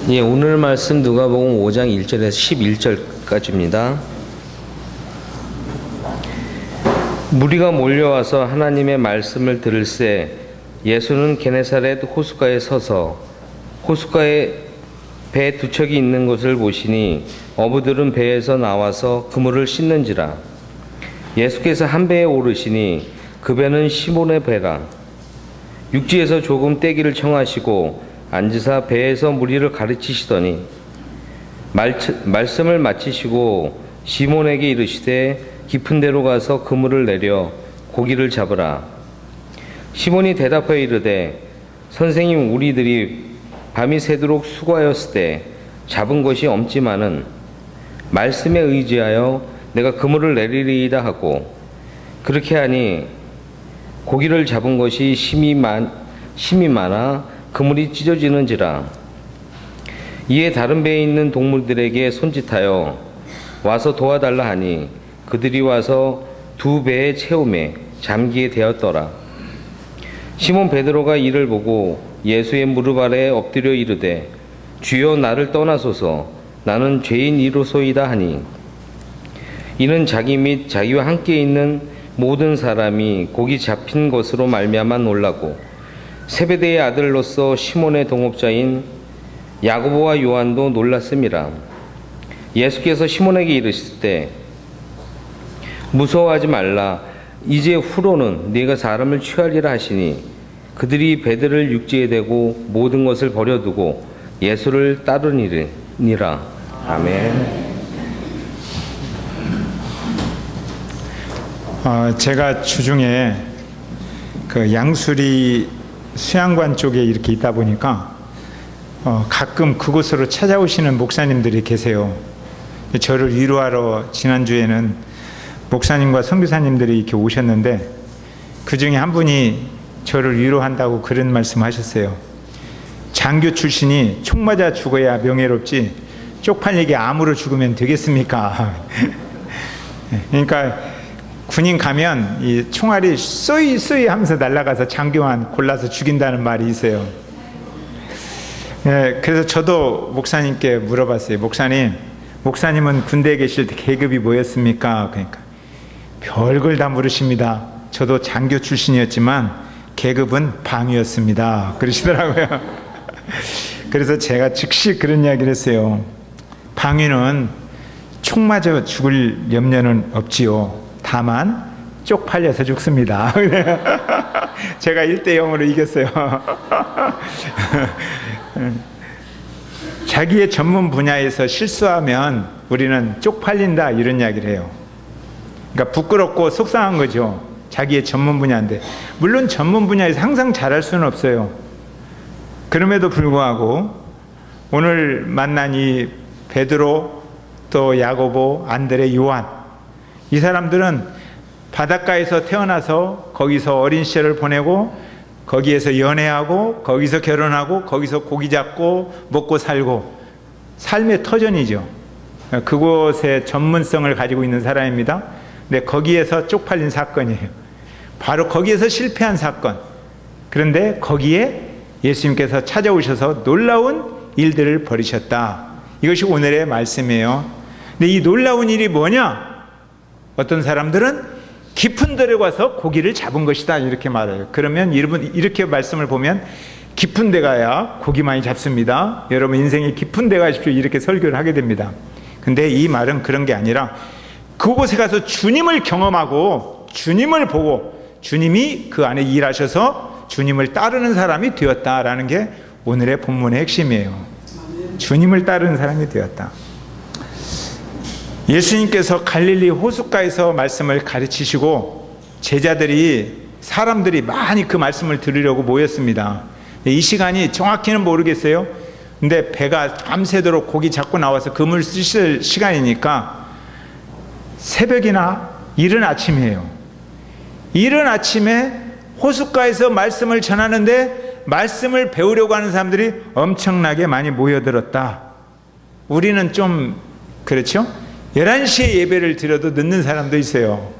예, 오늘 말씀 누가복음 5장 1절에서 11절까지입니다. 무리가 몰려와서 하나님의 말씀을 들을새 예수는 게네사렛 호숫가에 서서 호숫가에 배 두 척이 있는 것을 보시니 어부들은 배에서 나와서 그물을 씻는지라. 예수께서 한 배에 오르시니 그 배는 시몬의 배라. 육지에서 조금 떼기를 청하시고 앉으사 배에서 무리를 가르치시더니 말씀을 마치시고 시몬에게 이르시되 깊은 데로 가서 그물을 내려 고기를 잡으라. 시몬이 대답하여 이르되 선생님, 우리들이 밤이 새도록 수고하였으되 잡은 것이 없지만은 말씀에 의지하여 내가 그물을 내리리이다 하고, 그렇게 하니 고기를 잡은 것이 심이 많아 그물이 찢어지는지라. 이에 다른 배에 있는 동물들에게 손짓하여 와서 도와달라 하니 그들이 와서 두 배의 채움에 잠기게 되었더라. 시몬 베드로가 이를 보고 예수의 무릎 아래 엎드려 이르되 주여, 나를 떠나소서, 나는 죄인이로소이다 하니, 이는 자기 및 자기와 함께 있는 모든 사람이 고기 잡힌 것으로 말미암아 놀라고 세베대의 아들로서 시몬의 동업자인 야고보와 요한도 놀랐음이라. 예수께서 시몬에게 이르시되 무서워하지 말라, 이제 후로는 네가 사람을 취하리라 하시니 그들이 배들을 육지에 대고 모든 것을 버려두고 예수를 따르니라. 아멘. 제가 주중에 그 양수리 수양관 쪽에 이렇게 있다 보니까 가끔 그곳으로 찾아오시는 목사님들이 계세요. 저를 위로하러 지난주에는 목사님과 선교사님들이 이렇게 오셨는데, 그 중에 한 분이 저를 위로한다고 그런 말씀하셨어요. 장교 출신이 총 맞아 죽어야 명예롭지 쪽팔리게 암으로 죽으면 되겠습니까? 그러니까 군인 가면 이 총알이 쏘이 하면서 날아가서 장교만 골라서 죽인다는 말이 있어요. 그래서 저도 목사님께 물어봤어요. 목사님은 군대에 계실 때 계급이 뭐였습니까? 그러니까 별걸 다 물으십니다. 저도 장교 출신이었지만 계급은 방위였습니다, 그러시더라고요. 그래서 제가 즉시 그런 이야기를 했어요. 방위는 총 맞아 죽을 염려는 없지요. 다만 쪽팔려서 죽습니다. 제가 1대0으로 이겼어요. 자기의 전문 분야에서 실수하면 우리는 쪽팔린다, 이런 이야기를 해요. 그러니까 부끄럽고 속상한 거죠. 자기의 전문 분야인데, 물론 전문 분야에서 항상 잘할 수는 없어요. 그럼에도 불구하고 오늘 만난 이 베드로, 또 야고보, 안드레, 요한, 이 사람들은 바닷가에서 태어나서 거기서 어린 시절을 보내고 거기에서 연애하고 거기서 결혼하고 거기서 고기 잡고 먹고 살고, 삶의 터전이죠. 그곳의 전문성을 가지고 있는 사람입니다. 근데 거기에서 쪽팔린 사건이에요. 바로 거기에서 실패한 사건. 그런데 거기에 예수님께서 찾아오셔서 놀라운 일들을 벌이셨다. 이것이 오늘의 말씀이에요. 근데 이 놀라운 일이 뭐냐? 어떤 사람들은 깊은 데로 가서 고기를 잡은 것이다, 이렇게 말해요. 그러면 여러분, 이렇게 말씀을 보면 깊은 데 가야 고기 많이 잡습니다, 여러분 인생이 깊은 데 가십시오, 이렇게 설교를 하게 됩니다. 근데 이 말은 그런 게 아니라 그곳에 가서 주님을 경험하고 주님을 보고 주님이 그 안에 일하셔서 주님을 따르는 사람이 되었다라는 게 오늘의 본문의 핵심이에요. 주님을 따르는 사람이 되었다. 예수님께서 갈릴리 호숫가에서 말씀을 가르치시고 사람들이 많이 그 말씀을 들으려고 모였습니다. 이 시간이 정확히는 모르겠어요. 근데 배가 밤새도록 고기 잡고 나와서 그물 쓰실 시간이니까 새벽이나 이른 아침이에요. 이른 아침에 호숫가에서 말씀을 전하는데 말씀을 배우려고 하는 사람들이 엄청나게 많이 모여들었다. 우리는 좀 그렇죠? 11시에 예배를 드려도 늦는 사람도 있어요.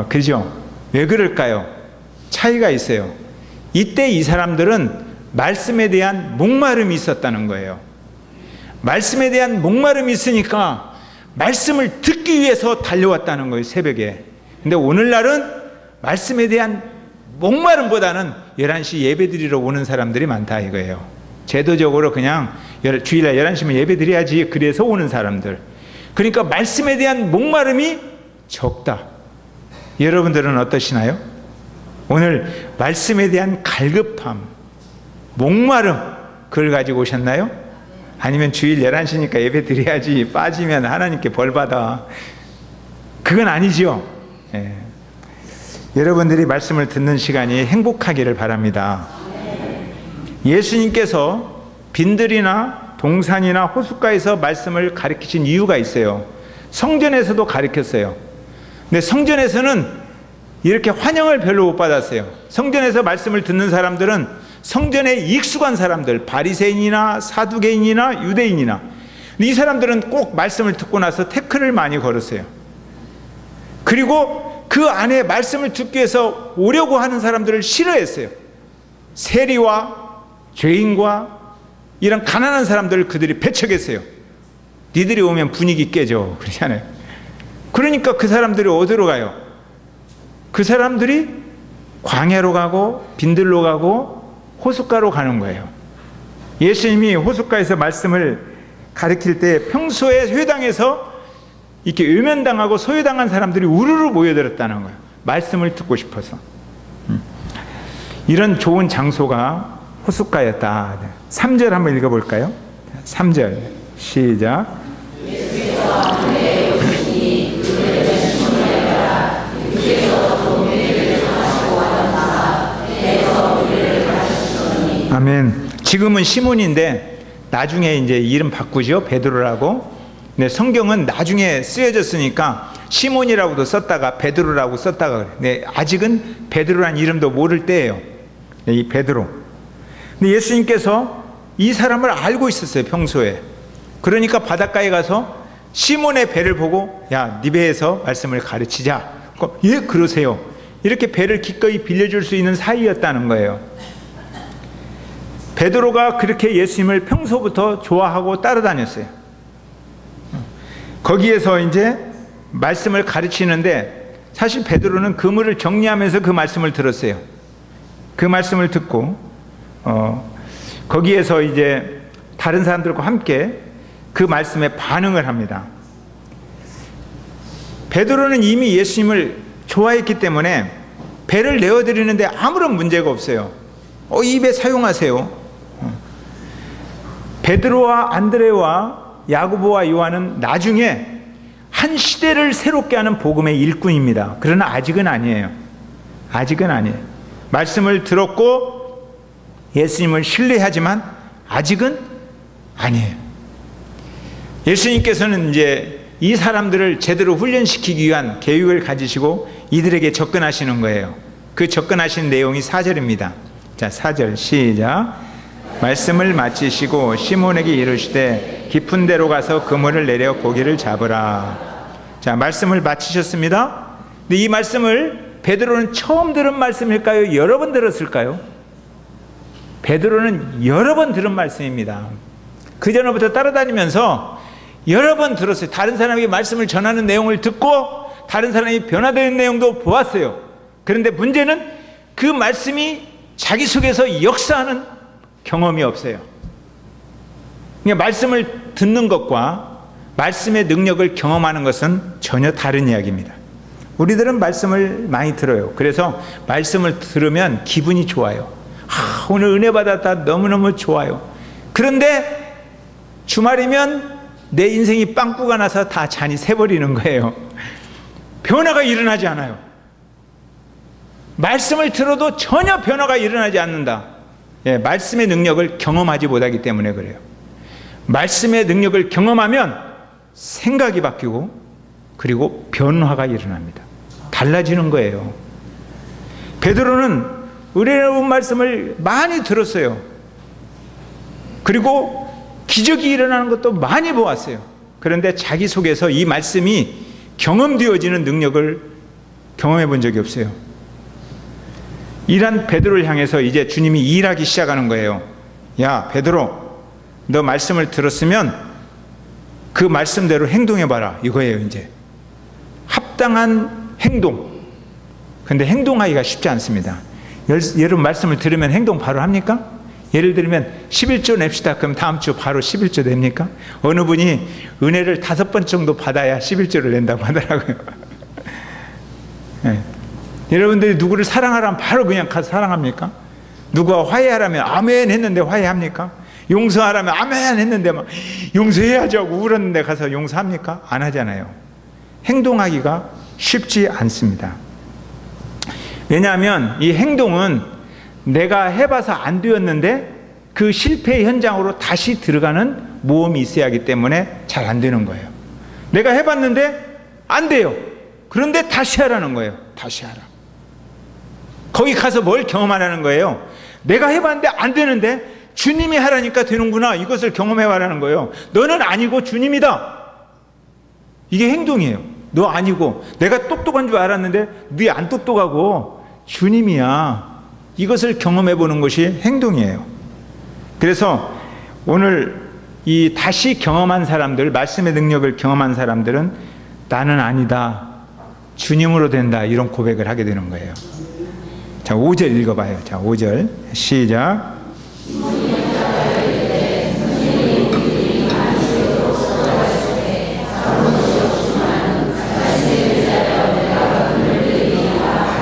그죠? 왜 그럴까요? 차이가 있어요. 이때 이 사람들은 말씀에 대한 목마름이 있었다는 거예요. 말씀에 대한 목마름이 있으니까 말씀을 듣기 위해서 달려왔다는 거예요, 새벽에. 근데 오늘날은 말씀에 대한 목마름보다는 11시 예배 드리러 오는 사람들이 많다 이거예요. 제도적으로 그냥 주일날 11시면 예배 드려야지 그래서 오는 사람들. 그러니까 말씀에 대한 목마름이 적다. 여러분들은 어떠시나요? 오늘 말씀에 대한 갈급함, 목마름 그걸 가지고 오셨나요? 아니면 주일 11시니까 예배 드려야지 빠지면 하나님께 벌 받아. 그건 아니죠. 예. 여러분들이 말씀을 듣는 시간이 행복하기를 바랍니다. 예수님께서 빈들이나 동산이나 호숫가에서 말씀을 가르치신 이유가 있어요. 성전에서도 가르쳤어요. 근데 성전에서는 이렇게 환영을 별로 못 받았어요. 성전에서 말씀을 듣는 사람들은 성전에 익숙한 사람들, 바리새인이나 사두개인이나 유대인이나, 이 사람들은 꼭 말씀을 듣고 나서 태클을 많이 걸었어요. 그리고 그 안에 말씀을 듣기 위해서 오려고 하는 사람들을 싫어했어요. 세리와 죄인과 이런 가난한 사람들을 그들이 배척했어요. 니들이 오면 분위기 깨져 그러잖아요. 그러니까 그 사람들이 어디로 가요? 그 사람들이 광야로 가고 빈들로 가고 호숫가로 가는 거예요. 예수님이 호숫가에서 말씀을 가르칠 때 평소에 회당에서 이렇게 외면당하고 소외당한 사람들이 우르르 모여들었다는 거예요. 말씀을 듣고 싶어서. 이런 좋은 장소가 호숫가였다. 3절 한번 읽어볼까요? 3절 시작. 아멘. 지금은 시몬인데 나중에 이제 이름 바꾸죠. 베드로라고. 근데 성경은 나중에 쓰여졌으니까 시몬이라고도 썼다가 베드로라고 썼다가 그래. 근데 아직은 베드로란 이름도 모를 때예요. 이 베드로. 근데 예수님께서 이 사람을 알고 있었어요, 평소에. 그러니까 바닷가에 가서 시몬의 배를 보고 야, 네 배에서 말씀을 가르치자. 예, 그러세요. 이렇게 배를 기꺼이 빌려줄 수 있는 사이였다는 거예요. 베드로가 그렇게 예수님을 평소부터 좋아하고 따라다녔어요. 거기에서 이제 말씀을 가르치는데 사실 베드로는 그물을 정리하면서 그 말씀을 들었어요. 그 말씀을 듣고 거기에서 이제 다른 사람들과 함께 그 말씀에 반응을 합니다. 베드로는 이미 예수님을 좋아했기 때문에 배를 내어드리는데 아무런 문제가 없어요. 이 배 사용하세요. 베드로와 안드레와 야고보와 요한은 나중에 한 시대를 새롭게 하는 복음의 일꾼입니다. 그러나 아직은 아니에요. 아직은 아니에요. 말씀을 들었고 예수님을 신뢰하지만 아직은 아니에요. 예수님께서는 이제 이 사람들을 제대로 훈련시키기 위한 계획을 가지시고 이들에게 접근하시는 거예요. 그 접근하신 내용이 4절입니다. 자, 4절 시작. 말씀을 마치시고 시몬에게 이르시되 깊은 데로 가서 그물을 내려 고기를 잡으라. 자, 말씀을 마치셨습니다. 근데 이 말씀을 베드로는 처음 들은 말씀일까요? 여러 번 들었을까요? 베드로는 여러 번 들은 말씀입니다. 그 전부터 따라다니면서 여러 번 들었어요. 다른 사람에게 말씀을 전하는 내용을 듣고 다른 사람이 변화되는 내용도 보았어요. 그런데 문제는 그 말씀이 자기 속에서 역사하는 경험이 없어요. 그러니까 말씀을 듣는 것과 말씀의 능력을 경험하는 것은 전혀 다른 이야기입니다. 우리들은 말씀을 많이 들어요. 그래서 말씀을 들으면 기분이 좋아요. 오늘 은혜 받았다, 너무너무 좋아요. 그런데 주말이면 내 인생이 빵꾸가 나서 다 잔이 새버리는 거예요. 변화가 일어나지 않아요. 말씀을 들어도 전혀 변화가 일어나지 않는다. 예, 말씀의 능력을 경험하지 못하기 때문에 그래요. 말씀의 능력을 경험하면 생각이 바뀌고 그리고 변화가 일어납니다. 달라지는 거예요. 베드로는 은혜로운 말씀을 많이 들었어요. 그리고 기적이 일어나는 것도 많이 보았어요. 그런데 자기 속에서 이 말씀이 경험되어지는 능력을 경험해 본 적이 없어요. 이런 베드로를 향해서 이제 주님이 일하기 시작하는 거예요. 야, 베드로, 너 말씀을 들었으면 그 말씀대로 행동해봐라 이거예요. 이제 합당한 행동. 근데 행동하기가 쉽지 않습니다. 여러분 말씀을 들으면 행동 바로 합니까? 예를 들면 11조 냅시다. 그럼 다음 주 바로 11조 냅니까? 어느 분이 은혜를 5번 정도 받아야 11조를 낸다고 하더라고요. 네. 여러분들이 누구를 사랑하라면 바로 그냥 가서 사랑합니까? 누구와 화해하라면 아멘 했는데 화해합니까? 용서하라면 아멘 했는데 막 용서해야죠 하고 울었는데 가서 용서합니까? 안 하잖아요. 행동하기가 쉽지 않습니다. 왜냐하면 이 행동은 내가 해봐서 안 되었는데 그 실패 현장으로 다시 들어가는 모험이 있어야 하기 때문에 잘 안 되는 거예요. 내가 해봤는데 안 돼요. 그런데 다시 하라는 거예요. 다시 하라. 거기 가서 뭘 경험하라는 거예요? 내가 해봤는데 안 되는데 주님이 하라니까 되는구나. 이것을 경험해봐라는 거예요. 너는 아니고 주님이다. 이게 행동이에요. 너 아니고 내가 똑똑한 줄 알았는데 네 안 똑똑하고 주님이야. 이것을 경험해보는 것이 행동이에요. 그래서 오늘 이 다시 경험한 사람들, 말씀의 능력을 경험한 사람들은 나는 아니다. 주님으로 된다. 이런 고백을 하게 되는 거예요. 자, 5절 읽어봐요. 자, 5절 시작.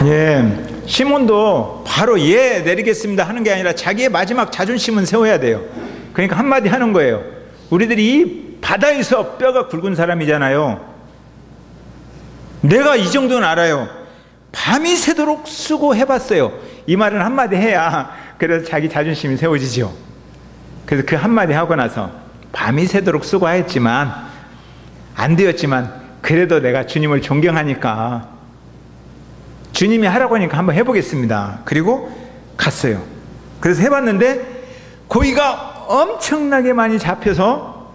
예, 시몬도 바로 예 내리겠습니다 하는 게 아니라 자기의 마지막 자존심은 세워야 돼요. 그러니까 한마디 하는 거예요. 우리들이 이 바다에서 뼈가 굵은 사람이잖아요. 내가 이 정도는 알아요. 밤이 새도록 수고해봤어요. 이 말은 한마디 해야 그래서 자기 자존심이 세워지죠. 그래서 그 한마디 하고 나서 밤이 새도록 수고했지만 안 되었지만 그래도 내가 주님을 존경하니까 주님이 하라고 하니까 한번 해보겠습니다. 그리고 갔어요. 그래서 해봤는데 고기가 엄청나게 많이 잡혀서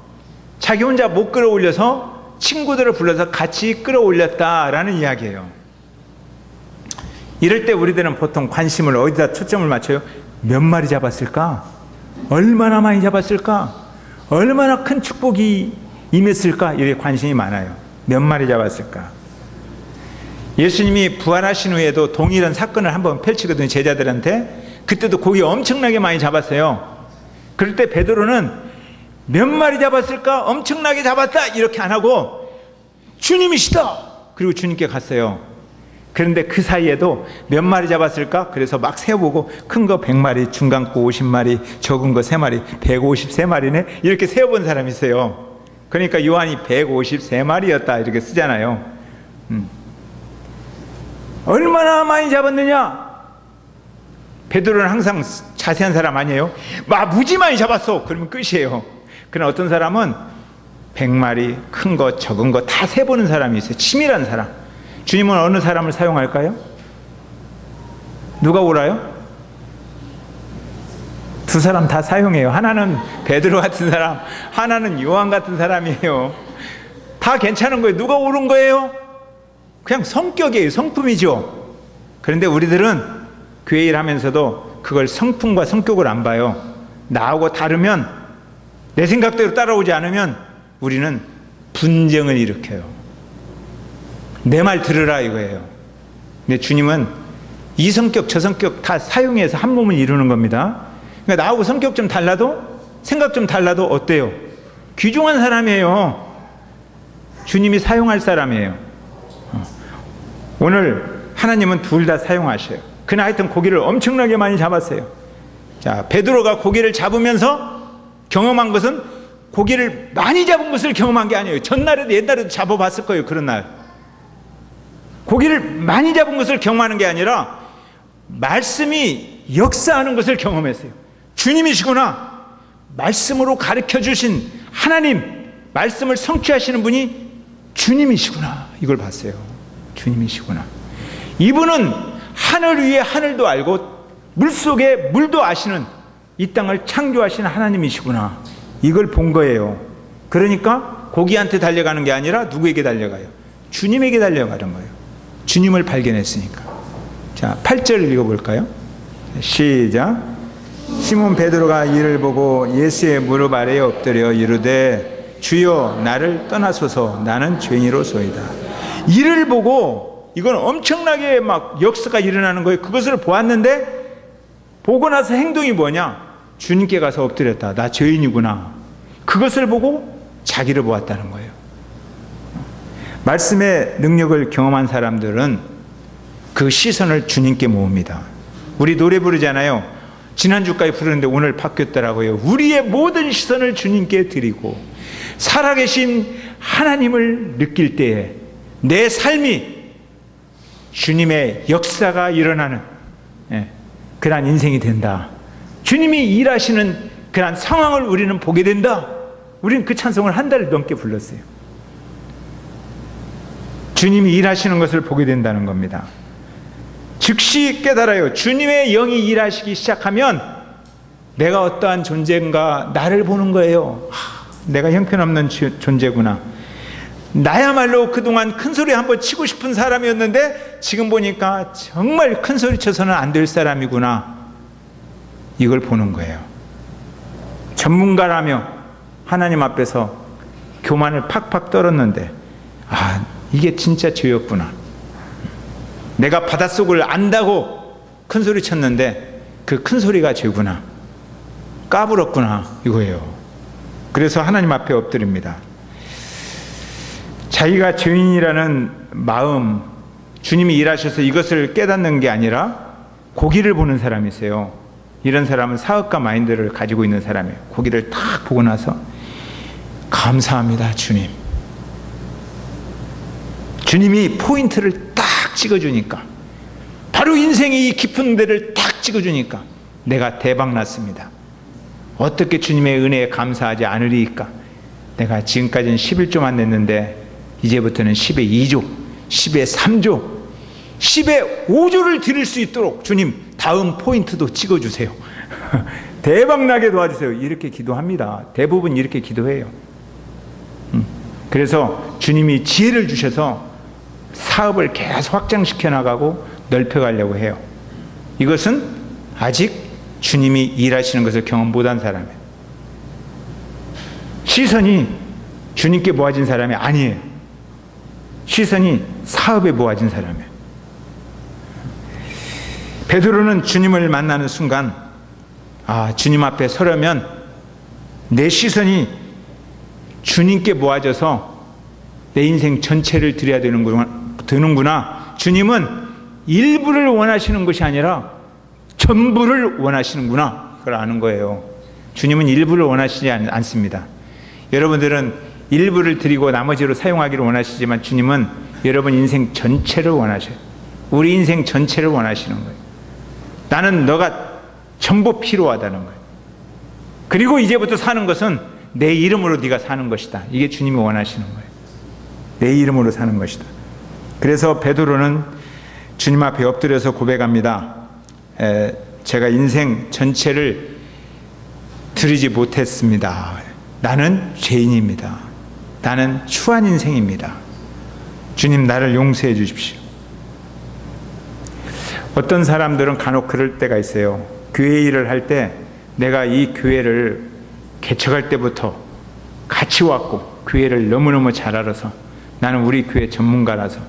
자기 혼자 못 끌어올려서 친구들을 불러서 같이 끌어올렸다라는 이야기예요. 이럴 때 우리들은 보통 관심을 어디다 초점을 맞춰요? 몇 마리 잡았을까? 얼마나 많이 잡았을까? 얼마나 큰 축복이 임했을까? 이렇게 관심이 많아요. 몇 마리 잡았을까? 예수님이 부활하신 후에도 동일한 사건을 한번 펼치거든요. 제자들한테. 그때도 고기 엄청나게 많이 잡았어요. 그럴 때 베드로는 몇 마리 잡았을까? 엄청나게 잡았다 이렇게 안 하고 주님이시다. 그리고 주님께 갔어요. 그런데 그 사이에도 몇 마리 잡았을까? 그래서 막 세어보고 큰 거 100마리, 중간 거 50마리, 적은 거 3마리, 153마리네 이렇게 세어본 사람이 있어요. 그러니까 요한이 153마리였다 이렇게 쓰잖아요. 얼마나 많이 잡았느냐? 베드로는 항상 자세한 사람 아니에요? 막 무지 많이 잡았어. 그러면 끝이에요. 그러나 어떤 사람은 100마리, 큰 거, 적은 거 다 세보는 사람이 있어요. 치밀한 사람. 주님은 어느 사람을 사용할까요? 누가 오라요? 두 사람 다 사용해요. 하나는 베드로 같은 사람, 하나는 요한 같은 사람이에요. 다 괜찮은 거예요. 누가 옳은 거예요? 그냥 성격이에요. 성품이죠. 그런데 우리들은 교회 일 하면서도 그걸 성품과 성격을 안 봐요. 나하고 다르면, 내 생각대로 따라오지 않으면 우리는 분쟁을 일으켜요. 내 말 들으라 이거예요. 근데 주님은 이 성격 저 성격 다 사용해서 한 몸을 이루는 겁니다. 그러니까 나하고 성격 좀 달라도 생각 좀 달라도 어때요? 귀중한 사람이에요. 주님이 사용할 사람이에요. 오늘 하나님은 둘 다 사용하셔요. 그날 하여튼 고기를 엄청나게 많이 잡았어요. 자, 베드로가 고기를 잡으면서 경험한 것은 고기를 많이 잡은 것을 경험한 게 아니에요. 전날에도 옛날에도 잡아봤을 거예요. 그런 날 고기를 많이 잡은 것을 경험하는 게 아니라 말씀이 역사하는 것을 경험했어요. 주님이시구나. 말씀으로 가르쳐 주신 하나님, 말씀을 성취하시는 분이 주님이시구나. 이걸 봤어요. 주님이시구나. 이분은 하늘 위에 하늘도 알고 물속에 물도 아시는 이 땅을 창조하신 하나님이시구나. 이걸 본 거예요. 그러니까 고기한테 달려가는 게 아니라 누구에게 달려가요? 주님에게 달려가는 거예요. 주님을 발견했으니까. 자, 8절 읽어볼까요? 시작. 시몬 베드로가 이를 보고 예수의 무릎 아래에 엎드려 이르되 주여 나를 떠나소서 나는 죄인이로소이다. 이를 보고 이건 엄청나게 막 역사가 일어나는 거예요. 그것을 보았는데 보고 나서 행동이 뭐냐? 주님께 가서 엎드렸다. 나 죄인이구나. 그것을 보고 자기를 보았다는 거예요. 말씀의 능력을 경험한 사람들은 그 시선을 주님께 모읍니다. 우리 노래 부르잖아요. 지난주까지 부르는데 오늘 바뀌었더라고요. 우리의 모든 시선을 주님께 드리고 살아계신 하나님을 느낄 때에 내 삶이 주님의 역사가 일어나는 그러한 인생이 된다. 주님이 일하시는 그러한 상황을 우리는 보게 된다. 우리는 그 찬송을 한 달을 넘게 불렀어요. 주님이 일하시는 것을 보게 된다는 겁니다. 즉시 깨달아요. 주님의 영이 일하시기 시작하면 내가 어떠한 존재인가 나를 보는 거예요. 내가 형편없는 존재구나. 나야말로 그동안 큰소리 한번 치고 싶은 사람이었는데 지금 보니까 정말 큰소리 쳐서는 안 될 사람이구나. 이걸 보는 거예요. 전문가라며 하나님 앞에서 교만을 팍팍 떨었는데 이게 진짜 죄였구나. 내가 바닷속을 안다고 큰소리 쳤는데 그 큰소리가 죄구나. 까불었구나. 이거예요. 그래서 하나님 앞에 엎드립니다. 자기가 죄인이라는 마음, 주님이 일하셔서 이것을 깨닫는 게 아니라 고기를 보는 사람이 있어요. 이런 사람은 사업가 마인드를 가지고 있는 사람이에요. 고기를 딱 보고 나서 감사합니다, 주님. 주님이 포인트를 딱 찍어주니까, 바로 인생의 이 깊은 데를 딱 찍어주니까 내가 대박 났습니다. 어떻게 주님의 은혜에 감사하지 않으리까? 내가 지금까지는 11조만 냈는데 이제부터는 10의 2조, 10의 3조, 10의 5조를 드릴 수 있도록 주님 다음 포인트도 찍어주세요. 대박나게 도와주세요. 이렇게 기도합니다. 대부분 이렇게 기도해요. 그래서 주님이 지혜를 주셔서 사업을 계속 확장시켜 나가고 넓혀가려고 해요. 이것은 아직 주님이 일하시는 것을 경험 못한 사람이에요. 시선이 주님께 모아진 사람이 아니에요. 시선이 사업에 모아진 사람이에요. 베드로는 주님을 만나는 순간 주님 앞에 서려면 내 시선이 주님께 모아져서 내 인생 전체를 드려야 되는구나. 주님은 일부를 원하시는 것이 아니라 전부를 원하시는구나. 그걸 아는 거예요. 주님은 일부를 원하시지 않습니다. 여러분들은 일부를 드리고 나머지로 사용하기를 원하시지만 주님은 여러분 인생 전체를 원하셔요. 우리 인생 전체를 원하시는 거예요. 나는 너가 전부 필요하다는 거예요. 그리고 이제부터 사는 것은 내 이름으로 네가 사는 것이다. 이게 주님이 원하시는 거예요. 내 이름으로 사는 것이다. 그래서 베드로는 주님 앞에 엎드려서 고백합니다. 제가 인생 전체를 드리지 못했습니다. 나는 죄인입니다. 나는 추한 인생입니다. 주님 나를 용서해 주십시오. 어떤 사람들은 간혹 그럴 때가 있어요. 교회 일을 할 때 내가 이 교회를 개척할 때부터 같이 왔고 교회를 너무너무 잘 알아서 나는 우리 교회 전문가라서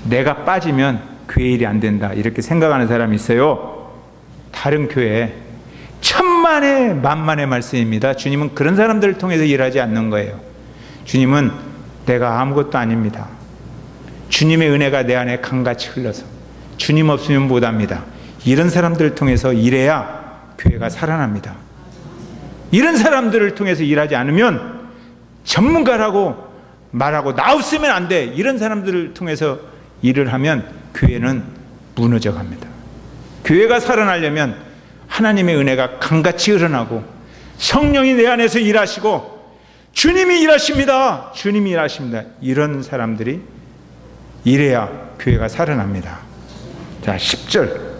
내가 빠지면 교회 일이 안 된다 이렇게 생각하는 사람이 있어요. 다른 교회에 천만의 만만의 말씀입니다. 주님은 그런 사람들을 통해서 일하지 않는 거예요. 주님은 내가 아무것도 아닙니다. 주님의 은혜가 내 안에 강같이 흘러서 주님 없으면 못합니다. 이런 사람들을 통해서 일해야 교회가 살아납니다. 이런 사람들을 통해서 일하지 않으면 전문가라고 말하고 나 없으면 안 돼. 이런 사람들을 통해서 일을 하면 교회는 무너져 갑니다. 교회가 살아나려면 하나님의 은혜가 강같이 흘러나고 성령이 내 안에서 일하시고 주님이 일하십니다. 주님이 일하십니다. 이런 사람들이 일해야 교회가 살아납니다. 자, 10절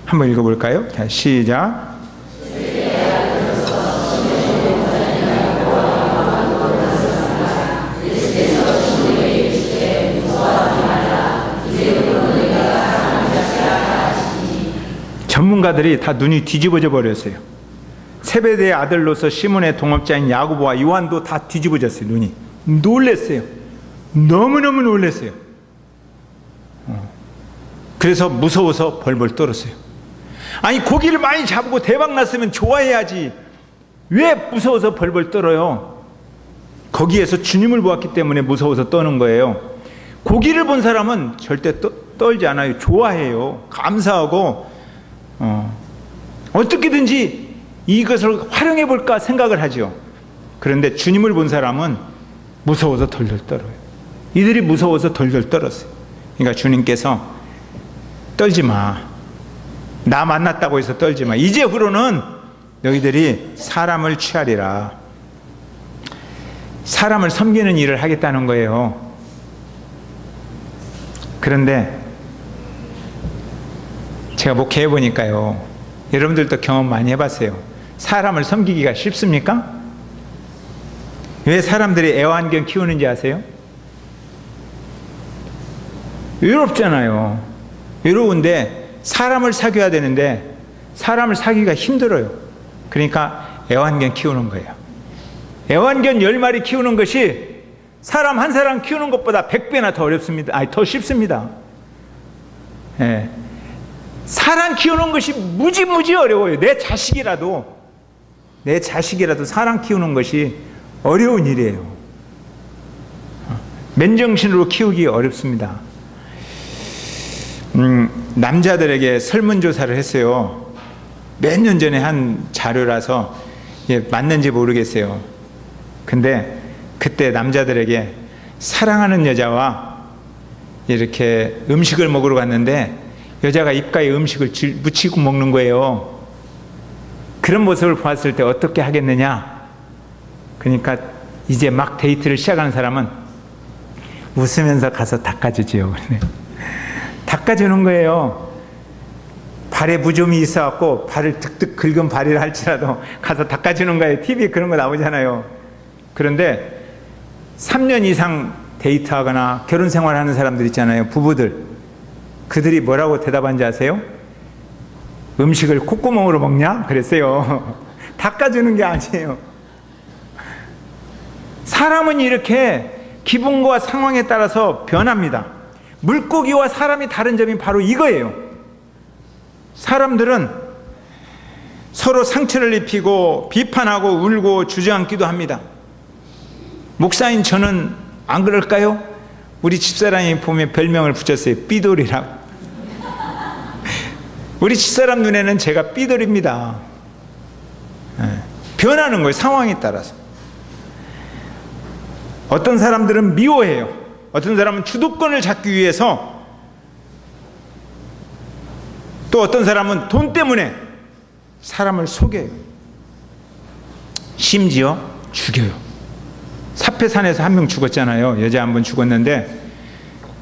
한번 읽어볼까요? 자, 시작. 전문가들이 다 눈이 뒤집어져 버렸어요. 세베대의 아들로서 시몬의 동업자인 야고보와 요한도 다 뒤집어졌어요. 눈이 놀랬어요. 너무너무 놀랬어요. 그래서 무서워서 벌벌 떨었어요. 아니, 고기를 많이 잡고 대박 났으면 좋아해야지 왜 무서워서 벌벌 떨어요? 거기에서 주님을 보았기 때문에 무서워서 떠는 거예요. 고기를 본 사람은 절대 떨지 않아요. 좋아해요. 감사하고 어떻게든지 이것을 활용해 볼까 생각을 하죠. 그런데 주님을 본 사람은 무서워서 덜덜 떨어요. 이들이 무서워서 덜덜 떨었어요. 그러니까 주님께서 떨지 마. 나 만났다고 해서 떨지 마. 이제후로는 너희들이 사람을 취하리라. 사람을 섬기는 일을 하겠다는 거예요. 그런데 제가 목회해 보니까요, 여러분들도 경험 많이 해봤어요. 사람을 섬기기가 쉽습니까? 왜 사람들이 애완견 키우는지 아세요? 외롭잖아요. 외로운데 사람을 사귀어야 되는데 사람을 사귀기가 힘들어요. 그러니까 애완견 키우는 거예요. 애완견 10마리 키우는 것이 사람 한 사람 키우는 것보다 100배나 더 어렵습니다. 아니, 더 쉽습니다. 예. 사람 키우는 것이 무지무지 어려워요. 내 자식이라도 사람 키우는 것이 어려운 일이에요. 맨정신으로 키우기 어렵습니다. 남자들에게 설문조사를 했어요. 몇 년 전에 한 자료라서 맞는지 모르겠어요. 근데 그때 남자들에게 사랑하는 여자와 이렇게 음식을 먹으러 갔는데 여자가 입가에 음식을 묻히고 먹는 거예요. 그런 모습을 보았을 때 어떻게 하겠느냐? 그러니까 이제 막 데이트를 시작하는 사람은 웃으면서 가서 닦아주지요. 닦아주는 거예요. 발에 무좀이 있어갖고 발을 득득 긁은 발이라 할지라도 가서 닦아주는 거예요. TV에 그런 거 나오잖아요. 그런데 3년 이상 데이트하거나 결혼 생활하는 사람들 있잖아요. 부부들. 그들이 뭐라고 대답한지 아세요? 음식을 콧구멍으로 먹냐? 그랬어요. 닦아주는 게 아니에요. 사람은 이렇게 기분과 상황에 따라서 변합니다. 물고기와 사람이 다른 점이 바로 이거예요. 사람들은 서로 상처를 입히고 비판하고 울고 주저앉기도 합니다. 목사인 저는 안 그럴까요? 우리 집사람이 보면 별명을 붙였어요. 삐돌이라고. 우리 집사람 눈에는 제가 삐돌입니다. 변하는 거예요. 상황에 따라서. 어떤 사람들은 미워해요. 어떤 사람은 주도권을 잡기 위해서, 또 어떤 사람은 돈 때문에 사람을 속여요. 심지어 죽여요. 사패산에서 한 명 죽었잖아요. 여자 한 번 죽었는데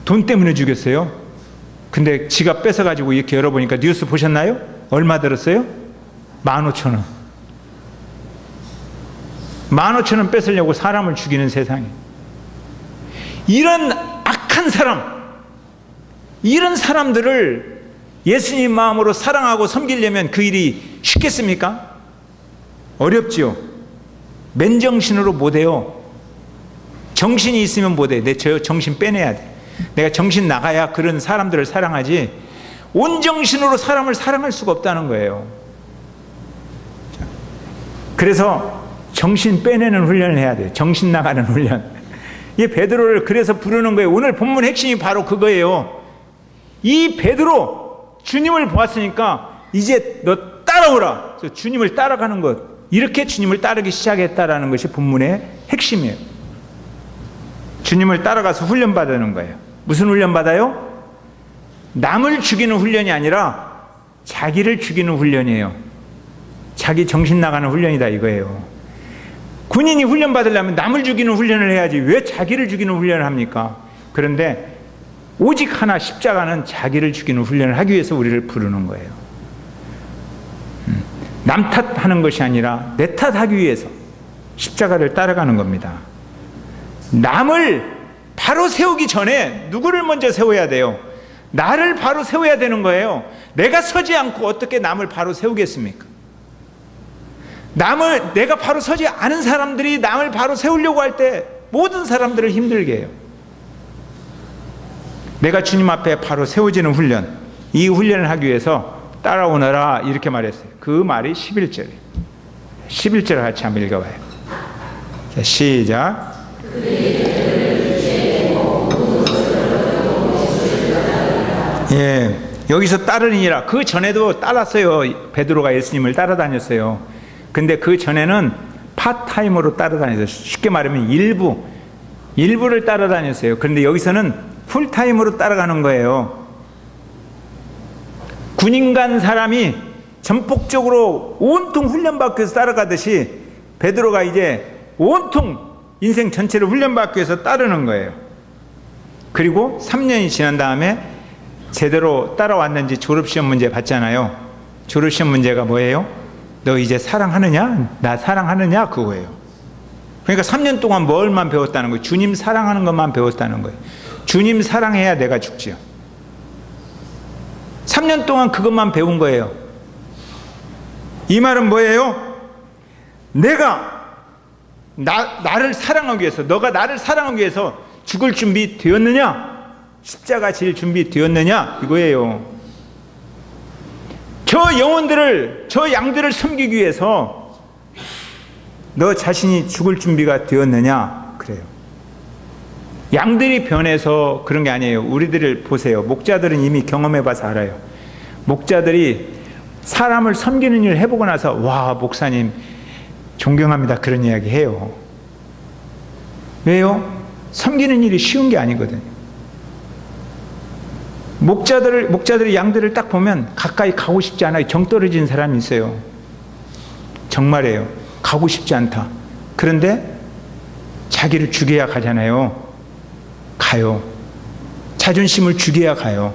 돈 때문에 죽였어요. 근데 지갑 뺏어가지고 이렇게 열어보니까, 뉴스 보셨나요? 얼마 들었어요? 15,000원. 15,000원 뺏으려고 사람을 죽이는 세상에. 이런 악한 사람, 이런 사람들을 예수님 마음으로 사랑하고 섬기려면 그 일이 쉽겠습니까? 어렵지요. 맨정신으로 못해요. 정신이 있으면 못해. 저 정신 빼내야 돼. 내가 정신 나가야 그런 사람들을 사랑하지, 온정신으로 사람을 사랑할 수가 없다는 거예요. 그래서 정신 빼내는 훈련을 해야 돼요. 정신 나가는 훈련. 이 베드로를 그래서 부르는 거예요. 오늘 본문 핵심이 바로 그거예요. 이 베드로, 주님을 보았으니까 이제 너 따라오라. 그래서 주님을 따라가는 것, 이렇게 주님을 따르기 시작했다라는 것이 본문의 핵심이에요. 주님을 따라가서 훈련받는 거예요. 무슨 훈련받아요? 남을 죽이는 훈련이 아니라 자기를 죽이는 훈련이에요. 자기 정신 나가는 훈련이다 이거예요. 군인이 훈련받으려면 남을 죽이는 훈련을 해야지 왜 자기를 죽이는 훈련을 합니까? 그런데 오직 하나, 십자가는 자기를 죽이는 훈련을 하기 위해서 우리를 부르는 거예요. 남 탓하는 것이 아니라 내 탓하기 위해서 십자가를 따라가는 겁니다. 남을 바로 세우기 전에 누구를 먼저 세워야 돼요? 나를 바로 세워야 되는 거예요. 내가 서지 않고 어떻게 남을 바로 세우겠습니까? 내가 바로 서지 않은 사람들이 남을 바로 세우려고 할 때 모든 사람들을 힘들게 해요. 내가 주님 앞에 바로 세워지는 훈련, 이 훈련을 하기 위해서 따라오너라 이렇게 말했어요. 그 말이 11절이에요. 11절을 같이 한번 읽어봐요. 자, 시작. 예, 여기서 따르니라. 그 전에도 따랐어요. 베드로가 예수님을 따라다녔어요. 근데 그 전에는 파타임으로 따라다녔어요. 쉽게 말하면 일부를 따라다녔어요. 그런데 여기서는 풀타임으로 따라가는 거예요. 군인 사람이 전폭적으로 온통 훈련받기 위해서 따라가듯이 베드로가 이제 온통 인생 전체를 훈련받기 위해서 따르는 거예요. 그리고 3년이 지난 다음에 제대로 따라왔는지 졸업시험 문제 봤잖아요. 졸업시험 문제가 뭐예요? 너 이제 사랑하느냐? 나 사랑하느냐? 그거예요. 그러니까 3년 동안 뭘만 배웠다는 거예요? 주님 사랑하는 것만 배웠다는 거예요. 주님 사랑해야 내가 죽지요. 3년 동안 그것만 배운 거예요. 이 말은 뭐예요? 내가 나를 사랑하기 위해서, 너가 나를 사랑하기 위해서 죽을 준비 되었느냐? 십자가 질 준비 되었느냐? 이거예요. 저 영혼들을, 저 양들을 섬기기 위해서 너 자신이 죽을 준비가 되었느냐? 그래요. 양들이 변해서 그런 게 아니에요. 우리들을 보세요. 목자들은 이미 경험해봐서 알아요. 목자들이 사람을 섬기는 일을 해보고 나서 와, 목사님 존경합니다, 그런 이야기 해요. 왜요? 섬기는 일이 쉬운 게 아니거든요. 목자들이 양들을 딱 보면 가까이 가고 싶지 않아요. 정 떨어진 사람이 있어요. 정말이에요. 가고 싶지 않다. 그런데 자기를 죽여야 가잖아요. 가요. 자존심을 죽여야 가요.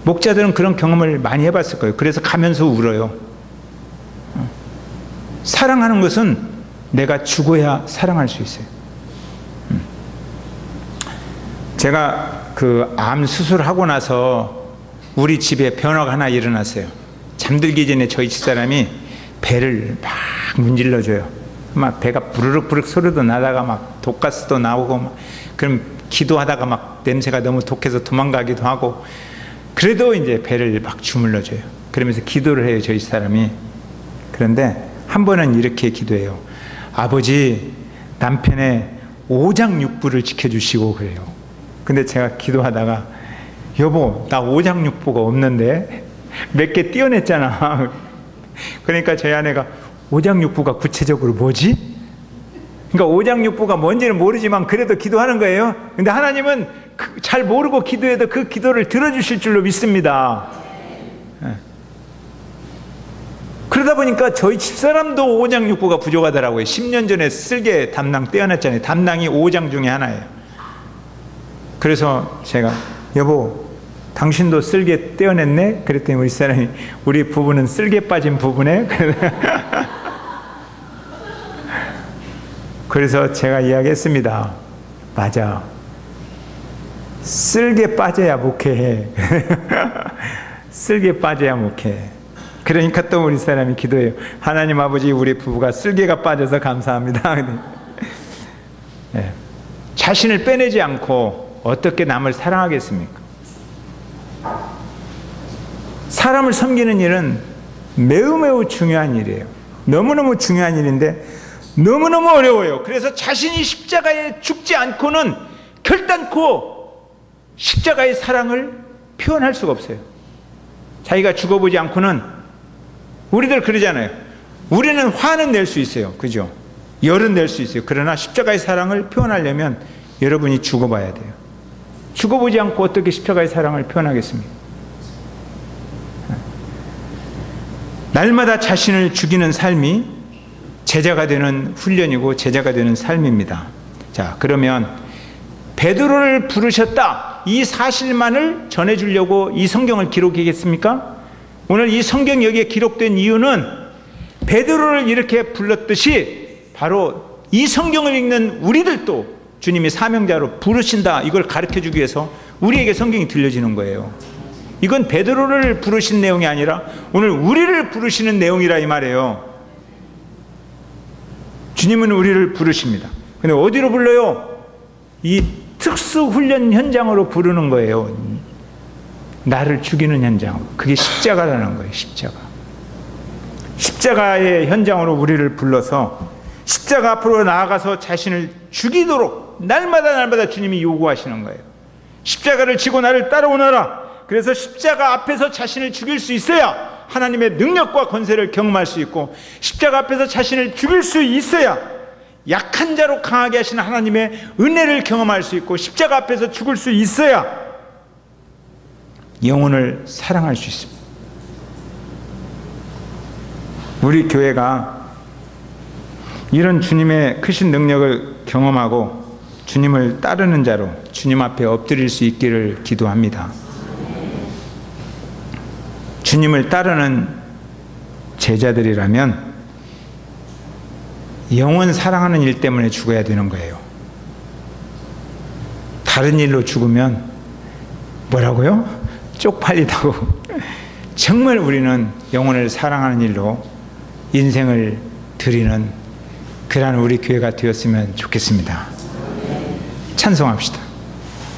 목자들은 그런 경험을 많이 해봤을 거예요. 그래서 가면서 울어요. 사랑하는 것은 내가 죽어야 사랑할 수 있어요. 제가 그 암 수술하고 나서 우리 집에 변화가 하나 일어났어요. 잠들기 전에 저희 집사람이 배를 막 문질러줘요. 막 배가 부르륵부르륵 소리도 나다가 막 독가스도 나오고 막, 그럼 기도하다가 막 냄새가 너무 독해서 도망가기도 하고, 그래도 이제 배를 막 주물러줘요. 그러면서 기도를 해요, 저희 사람이. 그런데 한 번은 이렇게 기도해요. 아버지, 남편의 오장육부를 지켜주시고 그래요. 근데 제가 기도하다가 여보, 나 오장육부가 없는데 몇 개 떼어냈잖아. 그러니까 저희 아내가 오장육부가 구체적으로 뭐지? 그러니까 오장육부가 뭔지는 모르지만 그래도 기도하는 거예요. 근데 하나님은 잘 모르고 기도해도 그 기도를 들어주실 줄로 믿습니다. 그러다 보니까 저희 집사람도 오장육부가 부족하더라고요. 10년 전에 쓸개 담낭 떼어냈잖아요. 담낭이 5장 중에 하나예요. 그래서 제가 여보, 당신도 쓸개 떼어냈네? 그랬더니 우리 사람이, 우리 부부는 쓸개 빠진 부부네? 그래서 제가 이야기했습니다. 맞아, 쓸개 빠져야 목회해. 쓸개 빠져야 목회해. 그러니까 또 우리 사람이 기도해요. 하나님 아버지, 우리 부부가 쓸개가 빠져서 감사합니다. 네. 자신을 빼내지 않고 어떻게 남을 사랑하겠습니까? 사람을 섬기는 일은 매우 중요한 일이에요. 너무너무 중요한 일인데 너무너무 어려워요. 그래서 자신이 십자가에 죽지 않고는 결단코 십자가의 사랑을 표현할 수가 없어요. 자기가 죽어보지 않고는, 우리들 그러잖아요. 우리는 화는 낼 수 있어요. 그죠? 열은 낼 수 있어요. 그러나 십자가의 사랑을 표현하려면 여러분이 죽어봐야 돼요. 죽어보지 않고 어떻게 십자가의 사랑을 표현하겠습니까? 날마다 자신을 죽이는 삶이 제자가 되는 훈련이고 제자가 되는 삶입니다. 자, 그러면 베드로를 부르셨다, 이 사실만을 전해주려고 이 성경을 기록하겠습니까? 오늘 이 성경 여기에 기록된 이유는 베드로를 이렇게 불렀듯이 바로 이 성경을 읽는 우리들도 주님이 사명자로 부르신다, 이걸 가르쳐주기 위해서 우리에게 성경이 들려지는 거예요. 이건 베드로를 부르신 내용이 아니라 오늘 우리를 부르시는 내용이라 이 말이에요. 주님은 우리를 부르십니다. 근데 어디로 불러요? 이 특수훈련 현장으로 부르는 거예요. 나를 죽이는 현장. 그게 십자가라는 거예요. 십자가의 현장으로 우리를 불러서 십자가 앞으로 나아가서 자신을 죽이도록 날마다 주님이 요구하시는 거예요. 십자가를 지고 나를 따라오너라. 그래서 십자가 앞에서 자신을 죽일 수 있어야 하나님의 능력과 권세를 경험할 수 있고, 십자가 앞에서 자신을 죽일 수 있어야 약한 자로 강하게 하시는 하나님의 은혜를 경험할 수 있고, 십자가 앞에서 죽을 수 있어야 영혼을 사랑할 수 있습니다. 우리 교회가 이런 주님의 크신 능력을 경험하고 주님을 따르는 자로 주님 앞에 엎드릴 수 있기를 기도합니다. 주님을 따르는 제자들이라면 영원 사랑하는 일 때문에 죽어야 되는 거예요. 다른 일로 죽으면 뭐라고요? 쪽팔리다고. 정말 우리는 영혼을 사랑하는 일로 인생을 드리는 그러한 우리 교회가 되었으면 좋겠습니다. 찬송합시다.